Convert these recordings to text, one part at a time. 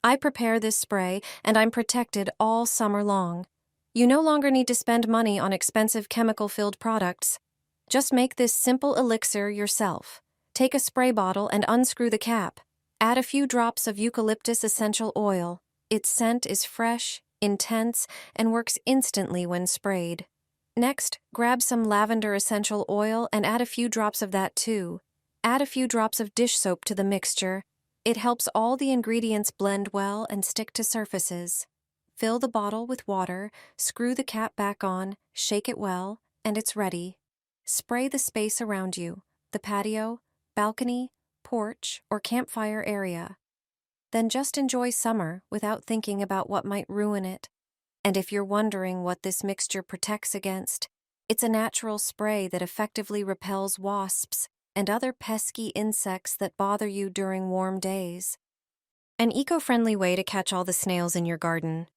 I prepare this spray and I'm protected all summer long. You no longer need to spend money on expensive chemical-filled products. Just make this simple elixir yourself. Take a spray bottle and unscrew the cap. Add a few drops of eucalyptus essential oil. Its scent is fresh, intense, and works instantly when sprayed. Next, grab some lavender essential oil and add a few drops of that too. Add a few drops of dish soap to the mixture. It helps all the ingredients blend well and stick to surfaces. Fill the bottle with water, screw the cap back on, shake it well, and it's ready. Spray the space around you, the patio, balcony, porch, or campfire area. Then just enjoy summer without thinking about what might ruin it. And if you're wondering what this mixture protects against, it's a natural spray that effectively repels wasps and other pesky insects that bother you during warm days. An eco-friendly way to catch all the snails in your garden.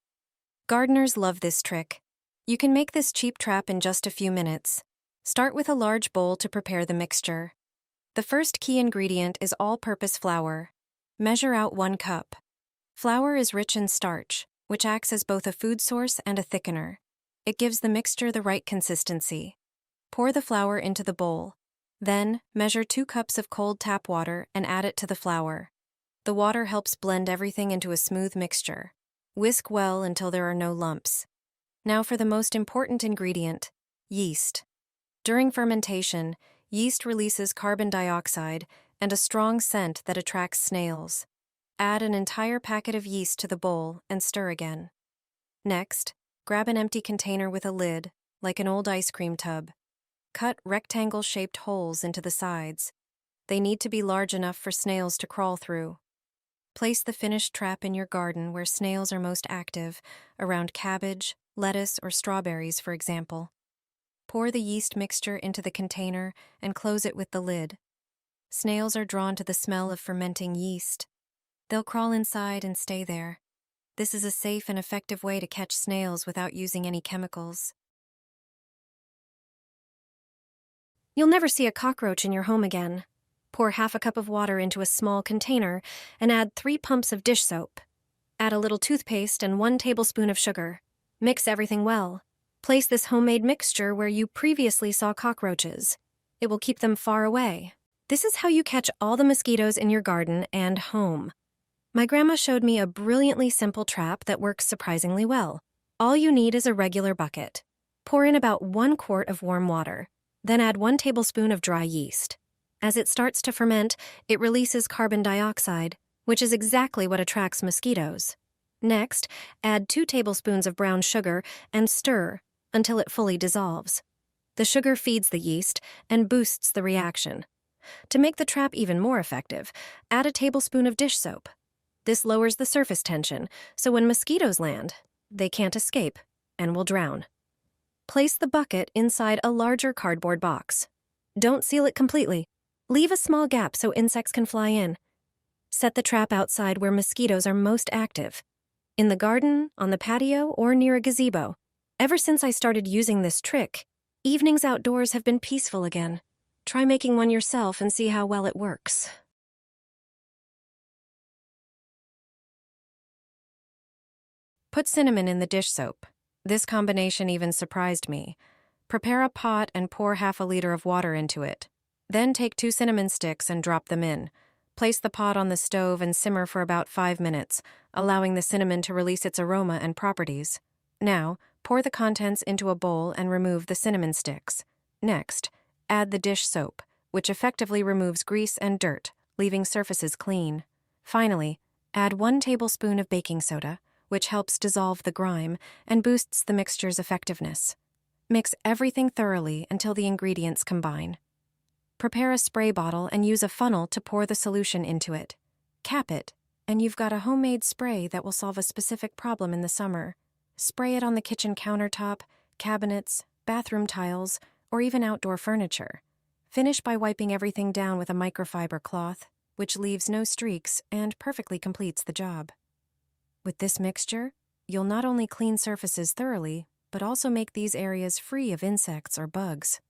Gardeners love this trick. You can make this cheap trap in just a few minutes. Start with a large bowl to prepare the mixture. The first key ingredient is all-purpose flour. Measure out 1 cup. Flour is rich in starch, which acts as both a food source and a thickener. It gives the mixture the right consistency. Pour the flour into the bowl. Then, measure 2 cups of cold tap water and add it to the flour. The water helps blend everything into a smooth mixture. Whisk well until there are no lumps. Now for the most important ingredient, yeast. During fermentation, yeast releases carbon dioxide and a strong scent that attracts snails. Add an entire packet of yeast to the bowl and stir again. Next, grab an empty container with a lid, like an old ice cream tub. Cut rectangle-shaped holes into the sides. They need to be large enough for snails to crawl through. Place the finished trap in your garden where snails are most active, around cabbage, lettuce, or strawberries, for example. Pour the yeast mixture into the container and close it with the lid. Snails are drawn to the smell of fermenting yeast. They'll crawl inside and stay there. This is a safe and effective way to catch snails without using any chemicals. You'll never see a cockroach in your home again. Pour half a cup of water into a small container and add 3 pumps of dish soap. Add a little toothpaste and 1 tablespoon of sugar. Mix everything well. Place this homemade mixture where you previously saw cockroaches. It will keep them far away. This is how you catch all the mosquitoes in your garden and home. My grandma showed me a brilliantly simple trap that works surprisingly well. All you need is a regular bucket. Pour in about 1 quart of warm water. Then add 1 tablespoon of dry yeast. As it starts to ferment, it releases carbon dioxide, which is exactly what attracts mosquitoes. Next, add 2 tablespoons of brown sugar and stir until it fully dissolves. The sugar feeds the yeast and boosts the reaction. To make the trap even more effective, add a tablespoon of dish soap. This lowers the surface tension, so when mosquitoes land, they can't escape and will drown. Place the bucket inside a larger cardboard box. Don't seal it completely. Leave a small gap so insects can fly in. Set the trap outside where mosquitoes are most active. In the garden, on the patio, or near a gazebo. Ever since I started using this trick, evenings outdoors have been peaceful again. Try making one yourself and see how well it works. Put cinnamon in the dish soap. This combination even surprised me. Prepare a pot and pour half a liter of water into it. Then take 2 cinnamon sticks and drop them in. Place the pot on the stove and simmer for about 5 minutes, allowing the cinnamon to release its aroma and properties. Now, pour the contents into a bowl and remove the cinnamon sticks. Next, add the dish soap, which effectively removes grease and dirt, leaving surfaces clean. Finally, add 1 tablespoon of baking soda, which helps dissolve the grime and boosts the mixture's effectiveness. Mix everything thoroughly until the ingredients combine. Prepare a spray bottle and use a funnel to pour the solution into it. Cap it, and you've got a homemade spray that will solve a specific problem in the summer. Spray it on the kitchen countertop, cabinets, bathroom tiles, or even outdoor furniture. Finish by wiping everything down with a microfiber cloth, which leaves no streaks and perfectly completes the job. With this mixture, you'll not only clean surfaces thoroughly, but also make these areas free of insects or bugs.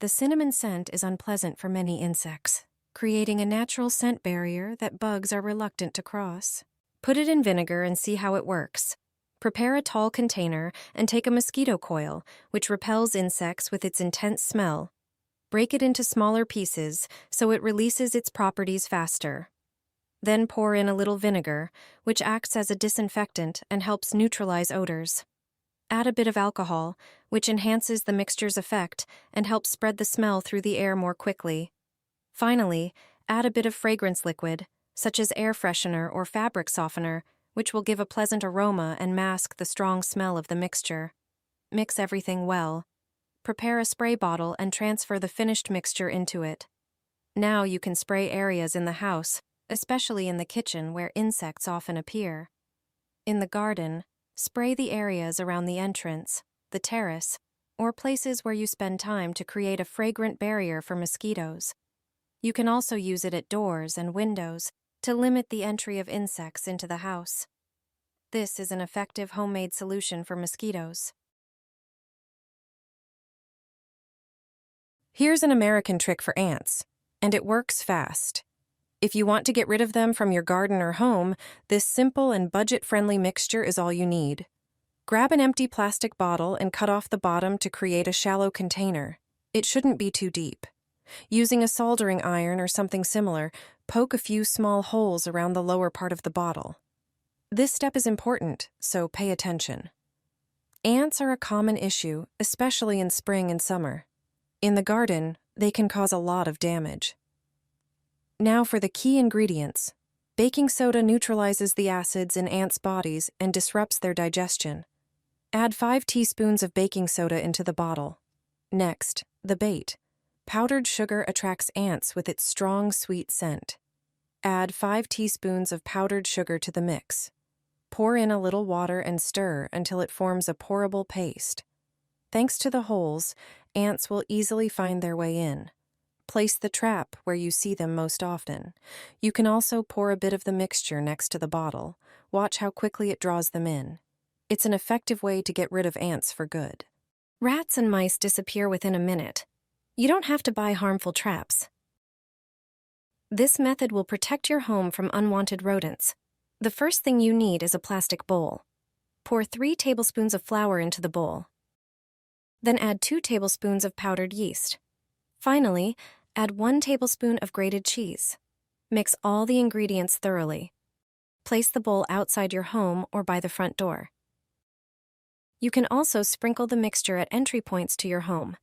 The cinnamon scent is unpleasant for many insects, creating a natural scent barrier that bugs are reluctant to cross. Put it in vinegar and see how it works. Prepare a tall container and take a mosquito coil, which repels insects with its intense smell. Break it into smaller pieces so it releases its properties faster. Then pour in a little vinegar, which acts as a disinfectant and helps neutralize odors. Add a bit of alcohol, which enhances the mixture's effect and helps spread the smell through the air more quickly. Finally, add a bit of fragrance liquid, such as air freshener or fabric softener, which will give a pleasant aroma and mask the strong smell of the mixture. Mix everything well. Prepare a spray bottle and transfer the finished mixture into it. Now you can spray areas in the house, especially in the kitchen where insects often appear. In the garden, spray the areas around the entrance, the terrace, or places where you spend time to create a fragrant barrier for mosquitoes. You can also use it at doors and windows to limit the entry of insects into the house. This is an effective homemade solution for mosquitoes. Here's an American trick for ants, and it works fast. If you want to get rid of them from your garden or home, this simple and budget-friendly mixture is all you need. Grab an empty plastic bottle and cut off the bottom to create a shallow container. It shouldn't be too deep. Using a soldering iron or something similar, poke a few small holes around the lower part of the bottle. This step is important, so pay attention. Ants are a common issue, especially in spring and summer. In the garden, they can cause a lot of damage. Now for the key ingredients. Baking soda neutralizes the acids in ants' bodies and disrupts their digestion. Add 5 teaspoons of baking soda into the bottle. Next, the bait. Powdered sugar attracts ants with its strong, sweet scent. Add 5 teaspoons of powdered sugar to the mix. Pour in a little water and stir until it forms a pourable paste. Thanks to the holes, ants will easily find their way in. Place the trap where you see them most often. You can also pour a bit of the mixture next to the bottle. Watch how quickly it draws them in. It's an effective way to get rid of ants for good. Rats and mice disappear within a minute. You don't have to buy harmful traps. This method will protect your home from unwanted rodents. The first thing you need is a plastic bowl. Pour 3 tablespoons of flour into the bowl. Then add 2 tablespoons of powdered yeast. Finally, add 1 tablespoon of grated cheese. Mix all the ingredients thoroughly. Place the bowl outside your home or by the front door. You can also sprinkle the mixture at entry points to your home.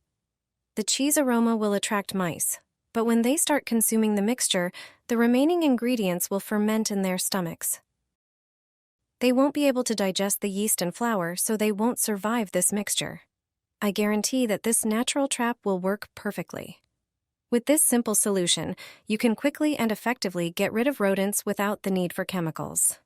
The cheese aroma will attract mice, but when they start consuming the mixture, the remaining ingredients will ferment in their stomachs. They won't be able to digest the yeast and flour, so they won't survive this mixture. I guarantee that this natural trap will work perfectly. With this simple solution, you can quickly and effectively get rid of rodents without the need for chemicals.